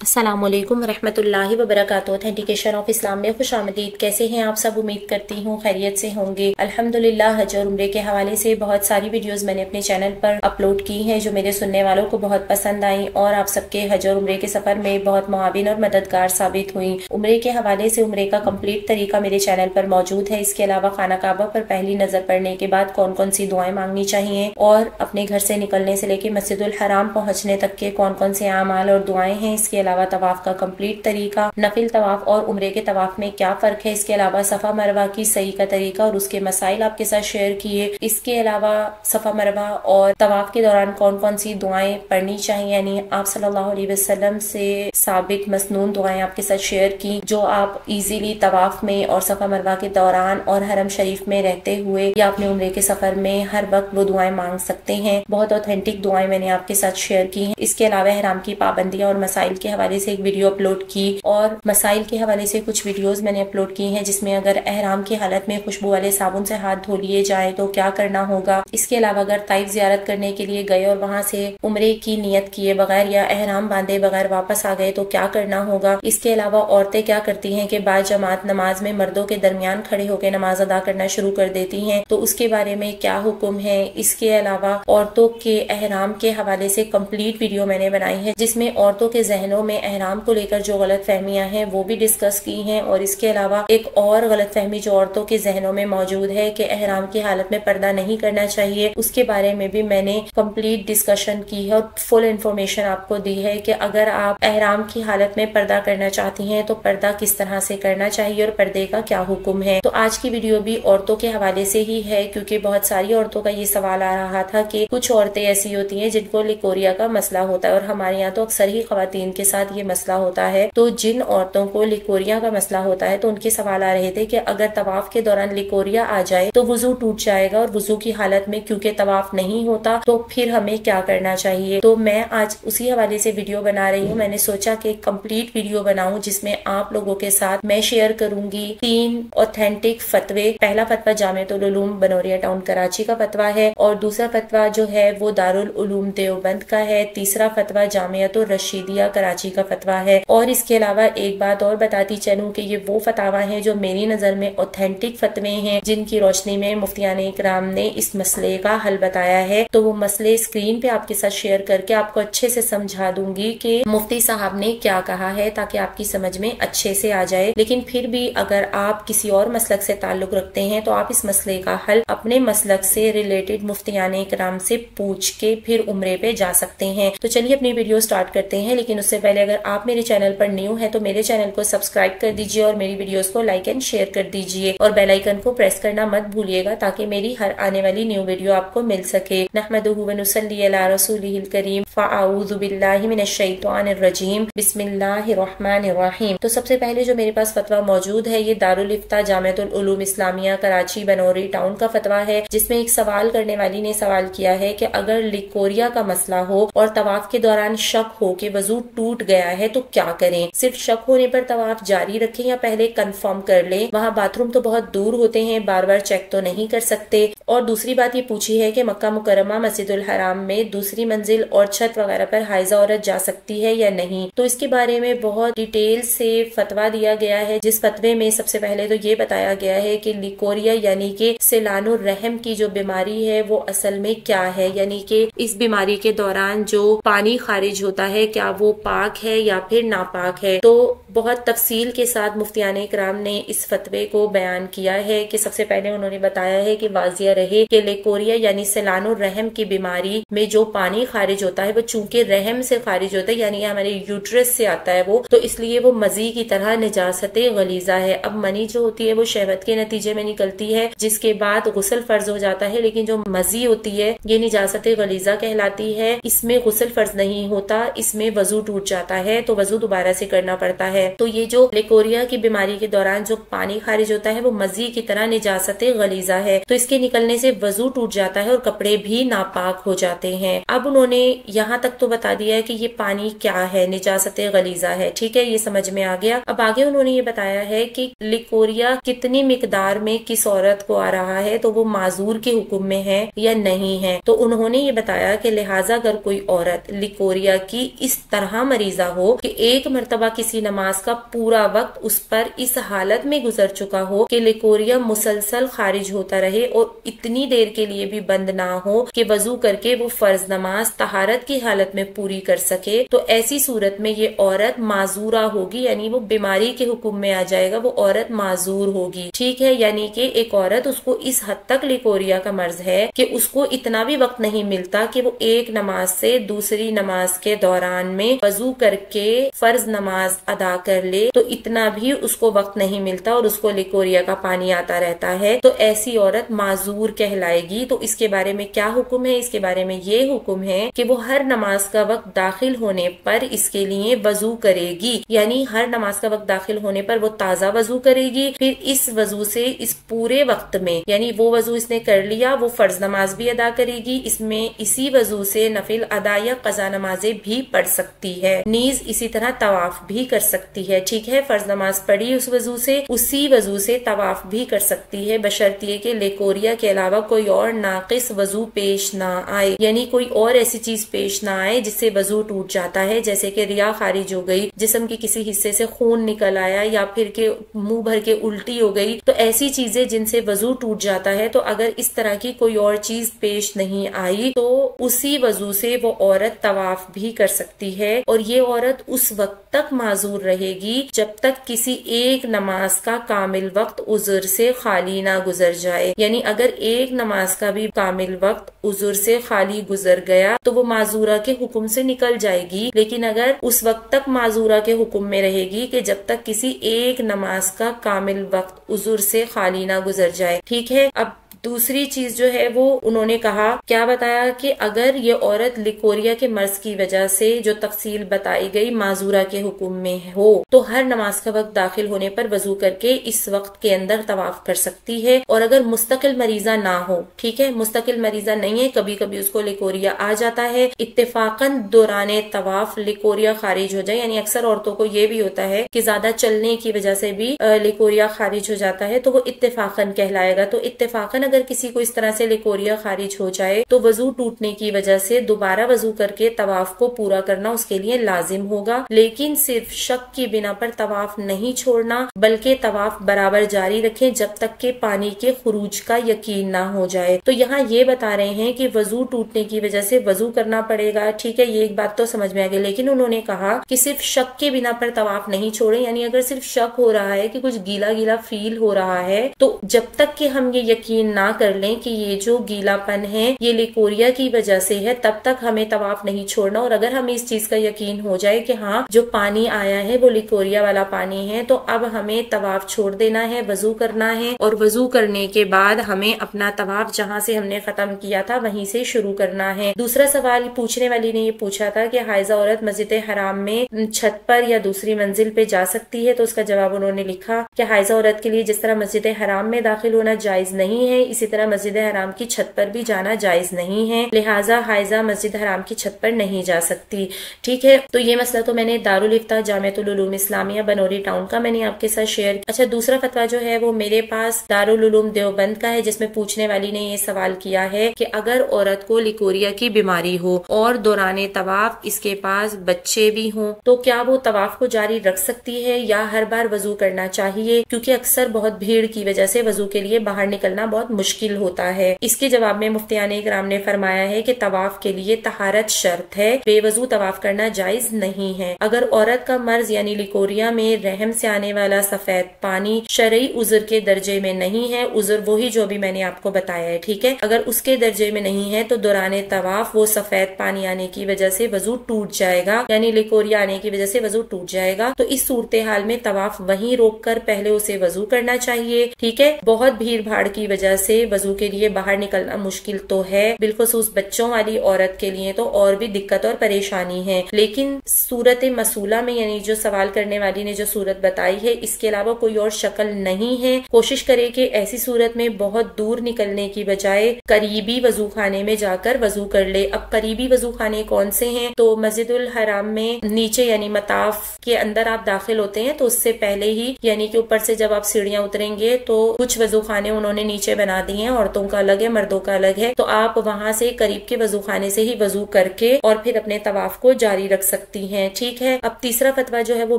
अस्सलामुअलैकुम रहमतुल्लाहि व बरकातुहू। ऑथेंटिकेशन ऑफ इस्लाम में खुशामदीद। कैसे हैं आप सब? उम्मीद करती हूँ खैरियत से होंगे। अल्हम्दुलिल्लाह हज और उम्रे के हवाले से बहुत सारी वीडियोस मैंने अपने चैनल पर अपलोड की हैं जो मेरे सुनने वालों को बहुत पसंद आई और आप सबके हज और उम्रे के सफर में बहुत मुआविन और मददगार साबित हुई। उम्रे के हवाले से उम्रे का कम्प्लीट तरीका मेरे चैनल पर मौजूद है। इसके अलावा खाना काबा पर पहली नजर पड़ने के बाद कौन कौन सी दुआएं मांगनी चाहिए और अपने घर से निकलने से लेकर मस्जिदुल हराम पहुँचने तक के कौन कौन से आमाल और दुआएं हैं। इसके अलावा तवाफ का कंप्लीट तरीका, नफिल तवाफ और उम्रे के तवाफ में क्या फर्क है। इसके अलावा सफा मरवा की सही का तरीका और उसके मसाइल आपके साथ शेयर किए। इसके अलावा सफा मरवा और तवाफ के दौरान कौन कौन सी दुआएं पढ़नी चाहिए, यानी आप सल्लल्लाहु अलैहि वसल्लम से साबित मसनून दुआएं आपके साथ शेयर की जो आप इजीली तवाफ में और सफा मरवा के दौरान और हरम शरीफ में रहते हुए या अपने उम्रे के सफर में हर वक्त वो दुआएं मांग सकते हैं। बहुत ऑथेंटिक दुआएं मैंने आपके साथ शेयर की हैं। इसके अलावा एहराम की पाबंदियां और मसाइल के हवाले से एक वीडियो अपलोड की और मसाइल के हवाले से कुछ वीडियोस मैंने अपलोड की हैं जिसमें अगर एहराम की हालत में खुशबू वाले साबुन से हाथ धो लिए जाए तो क्या करना होगा। इसके अलावा अगर ताइफ जियारत करने के लिए गए और वहां से उम्रे की नियत किए बगैर या एहराम बांधे बगैर वापस आ गए तो क्या करना होगा। इसके अलावा औरतें क्या करती हैं कि बाद जमात नमाज में मर्दों के दरमियान खड़े होकर नमाज अदा करना शुरू कर देती हैं, तो उसके बारे में क्या हुक्म है। इसके अलावा औरतों के एहराम के हवाले से कंप्लीट वीडियो मैंने बनाई है जिसमें औरतों के जहनों में एहराम को लेकर जो गलत फहमियां हैं वो भी डिस्कस की हैं और इसके अलावा एक और गलत फहमी जो औरतों के जहनों में मौजूद है कि एहराम की हालत में पर्दा नहीं करना चाहिए, उसके बारे में भी मैंने कंप्लीट डिस्कशन की है और फुल इन्फॉर्मेशन आपको दी है कि अगर आप एहराम की हालत में पर्दा करना चाहती हैं तो पर्दा किस तरह से करना चाहिए और पर्दे का क्या हुक्म है। तो आज की वीडियो भी औरतों के हवाले से ही है क्योंकि बहुत सारी औरतों का ये सवाल आ रहा था कि कुछ औरतें ऐसी होती हैं जिनको लिकोरिया का मसला होता है और हमारे यहाँ तो अक्सर ही खवातीन के साथ ये मसला होता है। तो जिन औरतों को लिकोरिया का मसला होता है तो उनके सवाल आ रहे थे कि अगर तवाफ के दौरान लिकोरिया आ जाए तो वुजू टूट जाएगा और वुजू की हालत में क्योंकि तवाफ नहीं होता तो फिर हमें क्या करना चाहिए। तो मैं आज उसी हवाले से वीडियो बना रही हूँ। मैंने सोचा कि कंप्लीट वीडियो बनाऊं जिसमें आप लोगों के साथ मैं शेयर करूंगी 3 ऑथेंटिक फतवे। पहला फतवा जामिअतुल उलूम बनोरिया टाउन कराची का फतवा है और दूसरा फतवा जो है वो दारुल उलूम देवबंद का है। तीसरा फतवा जामिअतुर रशीदिया कराची का फतवा है। और इसके अलावा एक बात और बताती चलूं कि ये वो फतावा है जो मेरी नजर में ऑथेंटिक फतवे हैं जिनकी रोशनी में मुफ्तियाने इकराम ने इस मसले का हल बताया है। तो वो मसले स्क्रीन पे आपके साथ शेयर करके आपको अच्छे से समझा दूंगी कि मुफ्ती साहब ने क्या कहा है ताकि आपकी समझ में अच्छे से आ जाए। लेकिन फिर भी अगर आप किसी और मसलक से ताल्लुक रखते हैं तो आप इस मसले का हल अपने मसलक से रिलेटेड मुफ्तियाने इकराम से पूछ के फिर उम्रे पे जा सकते हैं। तो चलिए अपनी वीडियो स्टार्ट करते हैं। लेकिन उससे पहले अगर आप मेरे चैनल पर न्यू है तो मेरे चैनल को सब्सक्राइब कर दीजिए और मेरी वीडियोस को लाइक एंड शेयर कर दीजिए और बेल आइकन को प्रेस करना मत भूलिएगा ताकि मेरी हर आने वाली न्यू वीडियो आपको मिल सके। नहमदुहु व नुसल्ली अला रसूलिहिल करीम फ़अऊज़ु बिल्लाहि मिनश शैतानिर रजीम बिस्मिल्लाहिर रहमानिर रहीम। तो सबसे पहले जो मेरे पास फतवा मौजूद है ये दारुल इफ्ता जामिअतुल उलूम इस्लामिया कराची बनोरी टाउन का फतवा है जिसमें एक सवाल करने वाली ने सवाल किया है कि अगर लिकोरिया का मसला हो और तवाफ के दौरान शक हो कि वजू टूट गया है तो क्या करें। सिर्फ शक होने पर तवाफ जारी रखें या पहले कंफर्म कर लें। वहाँ बाथरूम तो बहुत दूर होते हैं, बार बार चेक तो नहीं कर सकते। और दूसरी बात ये पूछी है कि मक्का मुकर्रमा मस्जिदुल हराम में दूसरी मंजिल और छत वगैरह पर हाइजा औरत जा सकती है या नहीं। तो इसके बारे में बहुत डिटेल से फतवा दिया गया है जिस फतवे में सबसे पहले तो ये बताया गया है कि लिकोरिया यानी कि सिलानुर रहम की जो बीमारी है वो असल में क्या है, यानी कि इस बीमारी के दौरान जो पानी खारिज होता है क्या वो पाक है या फिर नापाक है। तो बहुत तफसील के साथ मुफ्तियाने इकराम ने इस फतवे को बयान किया है कि सबसे पहले उन्होंने बताया है कि वाजिया रहे कि लिकोरिया यानी सिलानुर रहम की बीमारी में जो पानी खारिज होता है वो चूंकि रहम से खारिज होता है यानी हमारे यूट्रस से आता है वो, तो इसलिए वो मजी की तरह निजासत गलीजा है। अब मनी जो होती है वो शहवत के नतीजे में निकलती है जिसके बाद गुस्ल फर्ज हो जाता है, लेकिन जो मजी होती है ये निजासत गलीजा कहलाती है। इसमें गुस्ल फर्ज नहीं होता, इसमें वजू टूट जाता है तो वजू दोबारा से करना पड़ता है। तो ये जो लिकोरिया की बीमारी के दौरान जो पानी खारिज होता है वो मजी की तरह निजासत गलीजा है, तो इसके निकलने से वजू टूट जाता है और कपड़े भी नापाक हो जाते हैं। अब उन्होंने यहाँ तक तो बता दिया है कि ये पानी क्या है, निजासत गलीजा है, ठीक है, ये समझ में आ गया। अब आगे उन्होंने ये बताया है कि लिकोरिया कितनी मिकदार में किस औरत को आ रहा है, तो वो माजूर के हुक्म में है या नहीं है। तो उन्होंने ये बताया कि लिहाजा अगर कोई औरत लिकोरिया की इस तरह मरीजा हो कि एक मर्तबा किसी नमाज का पूरा वक्त उस पर इस हालत में गुजर चुका हो कि लिकोरिया मुसलसल खारिज होता रहे और इतनी देर के लिए भी बंद ना हो कि वजू करके वो फर्ज नमाज तहारत की हालत में पूरी कर सके, तो ऐसी सूरत में ये औरत माजूरा होगी, यानी वो बीमारी के हुक्म में आ जाएगा, वो औरत माजूर होगी, ठीक है। यानी कि एक औरत उसको इस हद तक लिकोरिया का मर्ज है कि उसको इतना भी वक्त नहीं मिलता कि वो एक नमाज से दूसरी नमाज के दौरान में वजू करके फर्ज नमाज अदा कर ले, तो इतना भी उसको वक्त नहीं मिलता और उसको लिकोरिया का पानी आता रहता है, तो ऐसी औरत माजूर कहलाएगी। तो इसके बारे में क्या हुक्म है? इसके बारे में ये हुक्म है कि वो हर नमाज का वक्त दाखिल होने पर इसके लिए वजू करेगी, यानी हर नमाज का वक्त दाखिल होने पर वो ताजा वजू करेगी, फिर इस वजू से इस पूरे वक्त में, यानी वो वजू इसने कर लिया, वो फर्ज नमाज भी अदा करेगी, इसमें इसी वजू से नफिल अदा या कज़ा नमाजें भी पढ़ सकती है, नीज इसी तरह तवाफ भी कर सकती है, ठीक है। फर्ज नमाज पढ़ी उस वजू से, उसी वजू से तवाफ भी कर सकती है, बशर्तिये कि लिकोरिया के अलावा कोई और नाकिस वजू पेश ना आए, यानी कोई और ऐसी चीज पेश ना आए जिससे वजू टूट जाता है, जैसे कि रिया खारिज हो गई, जिस्म के किसी हिस्से से खून निकल आया, या फिर के मुंह भर के उल्टी हो गई, तो ऐसी चीजें जिनसे वजू टूट जाता है, तो अगर इस तरह की कोई और चीज पेश नहीं आई तो उसी वजू से वो औरत तवाफ भी कर सकती है, और ये औरत उस वक्त तक माजूर रहेगी जब तक किसी एक नमाज का कामिल वक्त उज़्र से खाली ना गुजर जाए, यानी अगर एक नमाज का भी कामिल वक्त उज़्र से खाली गुजर गया तो वो माजूरा के हुक्म से निकल जाएगी, लेकिन अगर उस वक्त तक माजूरा के हुक्म में रहेगी कि जब तक किसी एक नमाज का कामिल वक्त उज़्र से खाली ना गुजर जाए, ठीक है। अब दूसरी चीज जो है वो उन्होंने कहा, क्या बताया कि अगर ये औरत लिकोरिया के मर्ज की वजह से जो तफसील बताई गई माजूरा के हुक्म में हो, तो हर नमाज का वक्त दाखिल होने पर वजू करके इस वक्त के अंदर तवाफ कर सकती है। और अगर मुस्तकिल मरीजा ना हो, ठीक है, मुस्तकिल मरीजा नहीं है, कभी कभी उसको लिकोरिया आ जाता है, इत्तेफाकन दौराने तवाफ लिकोरिया खारिज हो जाए, यानी अक्सर औरतों को ये भी होता है कि ज्यादा चलने की वजह से भी लिकोरिया खारिज हो जाता है, तो वो इत्तेफाकन कहलाएगा। तो इत्तेफाकन अगर किसी को इस तरह से लिकोरिया खारिज हो जाए तो वजू टूटने की वजह से दोबारा वजू करके तवाफ को पूरा करना उसके लिए लाजिम होगा, लेकिन सिर्फ शक की बिना पर तवाफ नहीं छोड़ना, बल्कि तवाफ बराबर जारी रखें जब तक के पानी के खुरूज का यकीन ना हो जाए। तो यहाँ ये बता रहे हैं कि वजू टूटने की वजह से वजू करना पड़ेगा, ठीक है, ये एक बात तो समझ में आ गई, लेकिन उन्होंने कहा कि सिर्फ शक के बिना पर तवाफ नहीं छोड़े, यानी अगर सिर्फ शक हो रहा है कि कुछ गीला गीला फील हो रहा है, तो जब तक कि हम ये यकीन ना कर लें कि ये जो गीलापन है ये लिकोरिया की वजह से है, तब तक हमें तवाफ नहीं छोड़ना। और अगर हमें इस चीज का यकीन हो जाए कि हाँ जो पानी आया है वो लिकोरिया वाला पानी है, तो अब हमें तवाफ छोड़ देना है, वजू करना है, और वजू करने के बाद हमें अपना तवाफ जहाँ से हमने खत्म किया था वहीं से शुरू करना है। दूसरा सवाल पूछने वाली ने ये पूछा था कि हाइजा औरत मस्जिद हराम में छत पर या दूसरी मंजिल पे जा सकती है, तो उसका जवाब उन्होंने लिखा कि हाइजा औरत के लिए जिस तरह मस्जिद हराम में दाखिल होना जायज नहीं है, इसी तरह मस्जिद हराम की छत पर भी जाना जायज नहीं है, लिहाजा हाइजा मस्जिद हराम की छत पर नहीं जा सकती, ठीक है। तो ये मसला तो मैंने दारुल इफ्ता जामियतुल उलूम इस्लामिया बनोरी टाउन का मैंने आपके साथ शेयर। अच्छा, दूसरा फतवा जो है वो मेरे पास दारुल उलूम देवबंद का है, जिसमें पूछने वाली ने ये सवाल किया है कि अगर औरत को लिकोरिया की बीमारी हो और दौराने तवाफ इसके पास बच्चे भी हों, तो क्या वो तवाफ को जारी रख सकती है या हर बार वजू करना चाहिए, क्योंकि अक्सर बहुत भीड़ की वजह से वजू के लिए बाहर निकलना बहुत मुश्किल होता है। इसके जवाब में मुफ्तियाने इकराम ने फरमाया है कि तवाफ के लिए तहारत शर्त है, बेवजू तवाफ करना जायज नहीं है। अगर औरत का मर्ज यानी लिकोरिया में रहम से आने वाला सफेद पानी शरई उज़्र के दर्जे में नहीं है, उज़्र वही जो भी मैंने आपको बताया है, ठीक है, अगर उसके दर्जे में नहीं है तो दौराने तवाफ वो सफेद पानी आने की वजह से वजू टूट जाएगा, यानी लिकोरिया आने की वजह से वजू टूट जाएगा। तो इस सूरत हाल में तवाफ वहीं रोक कर पहले उसे वजू करना चाहिए, ठीक है। बहुत भीड़ भाड़ की वजह से से वजू के लिए बाहर निकलना मुश्किल तो है, बिलखुसूस बच्चों वाली औरत के लिए तो और भी दिक्कत और परेशानी है। लेकिन सूरत मसूला में यानी जो सवाल करने वाली ने जो सूरत बताई है, इसके अलावा कोई और शक्ल नहीं है। कोशिश करें कि ऐसी सूरत में बहुत दूर निकलने की बजाय करीबी वजू खाने में जाकर वजू कर ले। अब करीबी वजू खाने कौन से हैं? तो मस्जिदुल हराम में नीचे यानी मताफ के अंदर आप दाखिल होते हैं तो उससे पहले ही यानी कि ऊपर से जब आप सीढ़ियां उतरेंगे तो कुछ वजू खाने उन्होंने नीचे बना दिए हैं, औरतों का अलग है, मर्दों का अलग है। तो आप वहां से करीब के वजू खाने से ही वजू करके और फिर अपने तवाफ को जारी रख सकती हैं। ठीक है। अब तीसरा फतवा जो है वो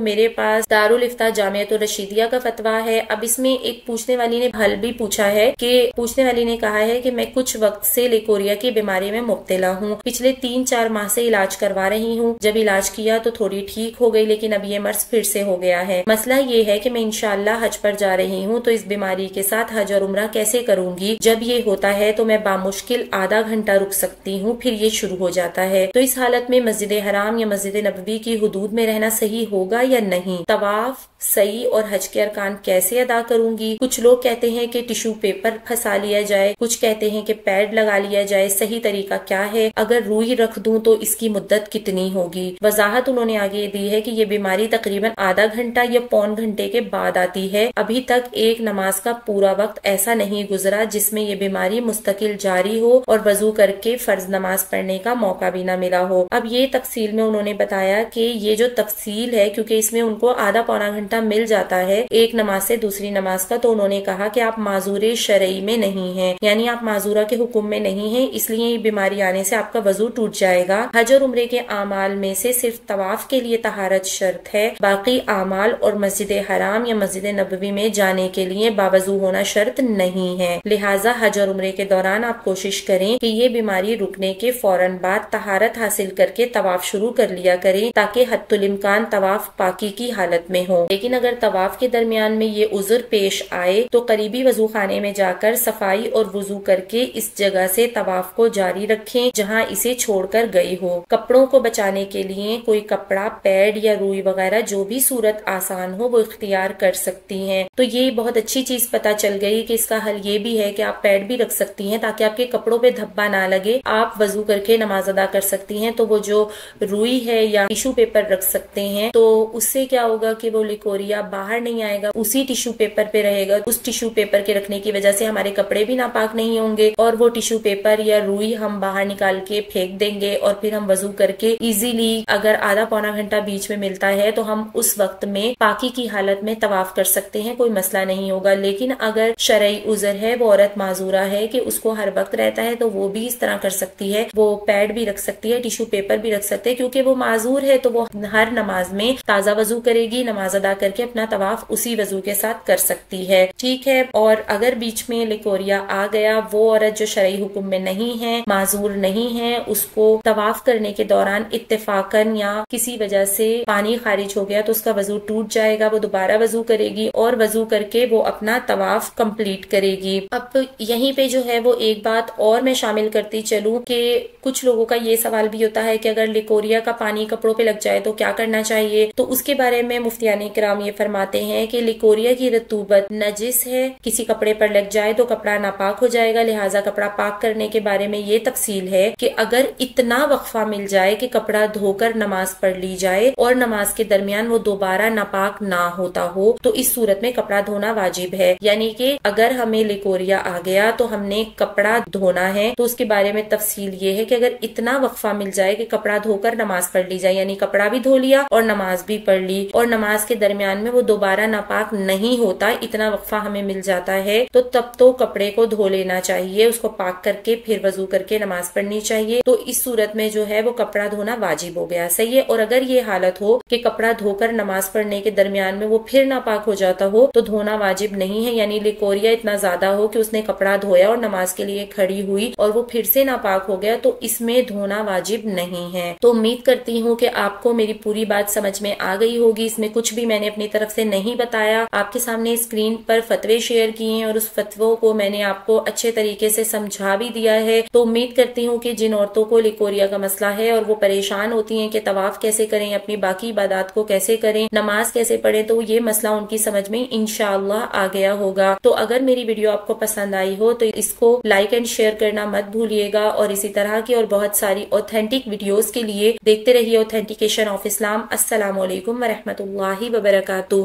मेरे पास दारुल इफ्ता जामियतुर रशीदिया का फतवा है। अब इसमें एक पूछने वाली ने हल भी पूछा है कि पूछने वाली ने कहा है कि मैं कुछ वक्त से लिकोरिया की बीमारी में मुब्तला हूँ, पिछले 3-4 माह से इलाज करवा रही हूँ। जब इलाज किया तो थोड़ी ठीक हो गई, लेकिन अब ये मर्ज फिर से हो गया है। मसला ये है कि मैं इंशाअल्लाह हज पर जा रही हूँ, तो इस बीमारी के साथ हज और उम्रा कैसे करूंगी? जब ये होता है तो मैं बामुश्किल आधा घंटा रुक सकती हूँ, फिर ये शुरू हो जाता है। तो इस हालत में मस्जिद हराम या मस्जिद नबवी की हुदूद में रहना सही होगा या नहीं? तवाफ सही और हज के अरकान कैसे अदा करूंगी? कुछ लोग कहते हैं कि टिश्यू पेपर फंसा लिया जाए, कुछ कहते हैं कि पैड लगा लिया जाए। सही तरीका क्या है? अगर रुई रख दूं तो इसकी मुद्दत कितनी होगी? वजाहत उन्होंने आगे दी है कि ये बीमारी तकरीबन आधा घंटा या पौन घंटे के बाद आती है। अभी तक एक नमाज का पूरा वक्त ऐसा नहीं गुजरा जिसमें ये बीमारी मुस्तकिल जारी हो और वजू करके फर्ज नमाज पढ़ने का मौका भी न मिला हो। अब ये तफसील में उन्होंने बताया कि ये जो तफसील है, क्योंकि इसमें उनको आधा पौना घंटा मिल जाता है एक नमाज से दूसरी नमाज का, तो उन्होंने कहा कि आप माजूर शरई में नहीं हैं, यानी आप माजूरा के हुक्म में नहीं हैं, इसलिए ये बीमारी आने से आपका वजू टूट जाएगा। हज और उम्रे के आमाल में से सिर्फ तवाफ के लिए तहारत शर्त है, बाकी आमाल और मस्जिद हराम या मस्जिद नबवी में जाने के लिए बावजू होना शर्त नहीं है। लिहाजा हज और उम्रे के दौरान आप कोशिश करें कि ये बीमारी रुकने के फौरन बाद तहारत हासिल करके तवाफ शुरू कर लिया करें, ताकि हत्तुल इम्कान तवाफ पाकी की हालत में हो। लेकिन अगर तवाफ के दरमियान में ये उज़्र पेश आए तो करीबी वजू खाने में जाकर सफाई और वजू करके इस जगह से तवाफ को जारी रखें जहां इसे छोड़कर गई हो। कपड़ों को बचाने के लिए कोई कपड़ा, पैड या रुई वगैरह जो भी सूरत आसान हो वो इख्तियार कर सकती हैं। तो ये बहुत अच्छी चीज पता चल गई कि इसका हल ये भी है कि आप पैड भी रख सकती हैं ताकि आपके कपड़ों पे धब्बा ना लगे। आप वजू करके नमाज अदा कर सकती हैं। तो वो जो रुई है या टिश्यू पेपर रख सकते हैं, तो उससे क्या होगा कि वो लिकोरिया बाहर नहीं आएगा, उसी टिश्यू पेपर पे रहेगा। उस टिश्यू पेपर के रखने की वजह से हमारे कपड़े भी नापाक नहीं होंगे और वो टिश्यू पेपर या रुई हम बाहर निकाल के फेंक देंगे और फिर हम वजू करके इजीली, अगर आधा पौना घंटा बीच में मिलता है तो हम उस वक्त में पाकी की हालत में तवाफ कर सकते हैं, कोई मसला नहीं होगा। लेकिन अगर शरई उज़र है, वो औरत माजूरा है कि उसको हर वक्त रहता है, तो वो भी इस तरह कर सकती है, वो पैड भी रख सकती है, टिश्यू पेपर भी रख सकते हैं। क्योंकि वो माजूर है तो वो हर नमाज में ताजा वजू करेगी, नमाज अदा करके अपना तवाफ उसी वजू के साथ कर सकती है। ठीक है। और अगर बीच में लिकोरिया आ गया, वो औरत जो शरई हुक्म में नहीं है, माजूर नहीं है, उसको तवाफ करने के दौरान इत्तेफाकन या किसी वजह से पानी खारिज हो गया तो उसका वजू टूट जाएगा। वो दोबारा वजू करेगी और वजू करके वो अपना तवाफ कंप्लीट करेगी। अब यहीं पे जो है वो एक बात और मैं शामिल करती चलूं कि कुछ लोगों का ये सवाल भी होता है कि अगर लिकोरिया का पानी कपड़ों पे लग जाए तो क्या करना चाहिए। तो उसके बारे में मुफ्तियाने किराम ये फरमाते हैं कि लिकोरिया की रतूबत नजिस है, किसी कपड़े पर लग जाए तो कपड़ा नापाक हो जाएगा। लिहाजा कपड़ा पाक करने के बारे में ये तफसील है कि अगर इतना वक्फा मिल जाए कि कपड़ा धोकर नमाज पढ़ ली जाए और नमाज के दरमियान वो दोबारा नापाक ना होता हो, तो इस सूरत में कपड़ा धोना वाजिब है। यानी कि अगर हमें लिकोरिया आ गया तो हमने कपड़ा धोना है। तो उसके बारे में तफसील ये है कि अगर इतना वक्फा मिल जाए कि कपड़ा धोकर नमाज पढ़ ली जाए, यानी कपड़ा भी धो लिया और नमाज भी पढ़ ली और नमाज के दरमियान में वो दोबारा नापाक नहीं होता, इतना वक्फा हमें मिल जाता है, तो तब तो कपड़े को धो लेना चाहिए, उसको पाक करके फिर वजू करके नमाज पढ़नी चाहिए। तो इस सूरत में जो है वो कपड़ा धोना वाजिब हो गया। सही है। और अगर ये हालत हो कि कपड़ा धोकर नमाज पढ़ने के दरमियान में वो फिर नापाक हो जाता हो तो धोना वाजिब नहीं है। यानी लिकोरिया इतना ज्यादा हो कि उसने कपड़ा धोया और नमाज के लिए खड़ी हुई और वो फिर से नापाक हो गया, तो इसमें धोना वाजिब नहीं है। तो उम्मीद करती हूँ कि आपको मेरी पूरी बात समझ में आ गई होगी। इसमें कुछ भी मैंने अपनी तरफ से नहीं बताया, आपके सामने स्क्रीन पर फतवे शेयर किए हैं और उस फतवों को मैंने आपको अच्छे तरीके से समझा भी दिया है। तो उम्मीद करती हूँ कि जिन औरतों को लिकोरिया का मसला है और वो परेशान होती हैं कि तवाफ कैसे करें, अपनी बाकी इबादत को कैसे करें, नमाज कैसे पढ़ें, तो ये मसला उनकी समझ में इंशाअल्लाह आ गया होगा। तो अगर मेरी वीडियो आपको आपको पसंद आई हो तो इसको लाइक एंड शेयर करना मत भूलिएगा। और इसी तरह की और बहुत सारी ऑथेंटिक वीडियोस के लिए देखते रहिए ऑथेंटिकेशन ऑफ इस्लाम। अस्सलाम वालेकुम व रहमतुल्लाहि व बरकातुहू।